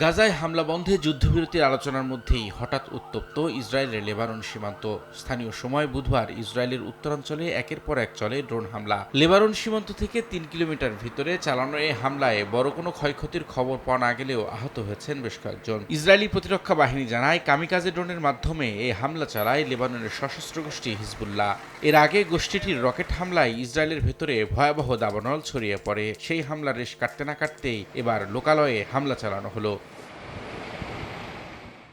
গাজায় হামলা বন্ধে যুদ্ধবিরতির আলোচনার মধ্যেই হঠাৎ উত্তপ্ত ইসরায়েলের লেবানন সীমান্ত। স্থানীয় সময় বুধবার ইসরায়েলের উত্তরাঞ্চলে একের পর এক চলে ড্রোন হামলা। লেবানন সীমান্ত থেকে ৩ কিলোমিটার ভিতরে চালানো এই হামলায় বড় কোনো ক্ষয়ক্ষতির খবর পাওয়া না গেলেও আহত হয়েছেন বেশ কয়েকজন। ইসরায়েলি প্রতিরক্ষা বাহিনী জানায়, কামিকাজে ড্রোনের মাধ্যমে এই হামলা চালায় লেবাননের সশস্ত্র গোষ্ঠী হিজবুল্লাহ। এর আগে গোষ্ঠীটির রকেট হামলায় ইসরায়েলের ভেতরে ভয়াবহ দাবানল ছড়িয়ে পড়ে। সেই হামলার রেশ কাটতে না কাটতেই এবার লোকালয়ে হামলা চালানো হলো।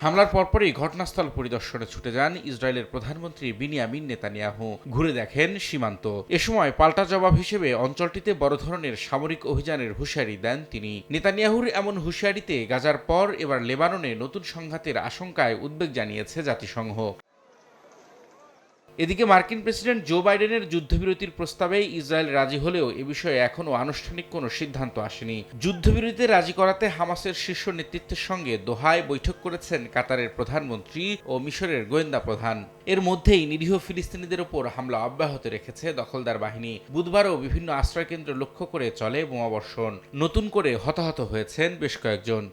হামলার পরপরই ঘটনাস্থল পরিদর্শনে ছুটে যান ইসরায়েলের প্রধানমন্ত্রী বিনিয়ামিন নেতানিয়াহু। ঘুরে দেখেন সীমান্ত। এ সময় পাল্টা জবাব হিসেবে অঞ্চলটিতে বড় ধরনের সামরিক অভিযানের হুঁশিয়ারি দেন তিনি। নেতানিয়াহুর এমন হুঁশিয়ারিতে গাজার পর এবার লেবাননে নতুন সংঘাতের আশঙ্কায় উদ্বেগ জানিয়েছে জাতিসংঘ। এদিকে মার্কিন প্রেসিডেন্ট জো বাইডেনের যুদ্ধবিরতির প্রস্তাবে ইসরায়েল রাজি হলেও এ বিষয়ে এখনও আনুষ্ঠানিক কোনো সিদ্ধান্ত আসেনি। যুদ্ধবিরতিতে রাজি করাতে হামাসের শীর্ষ নেতৃত্বের সঙ্গে দোহায় বৈঠক করেছেন কাতারের প্রধানমন্ত্রী ও মিশরের গোয়েন্দা প্রধান। এর মধ্যেই নিরীহ ফিলিস্তিনিদের ওপর হামলা অব্যাহত রেখেছে দখলদার বাহিনী। বুধবারও বিভিন্ন আশ্রয়কেন্দ্র লক্ষ্য করে চলে বোমাবর্ষণ। নতুন করে হতাহত হয়েছেন বেশ কয়েকজন।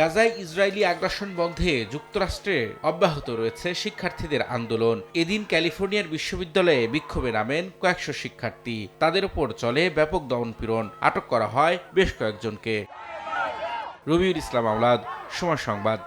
গাজায় ইসরায়েলি আগ্রাসন বন্ধে যুক্তরাষ্ট্রে অব্যাহত রয়েছে শিক্ষার্থীদের আন্দোলন। এদিন ক্যালিফোর্নিয়ার বিশ্ববিদ্যালয়ে বিক্ষোভে নামেন কয়েকশো শিক্ষার্থী। তাদের উপর চলে ব্যাপক দমনপীড়ন। আটক করা হয় বেশ কয়েকজনকে। রবিউল ইসলাম আওলাদ, সময় সংবাদ।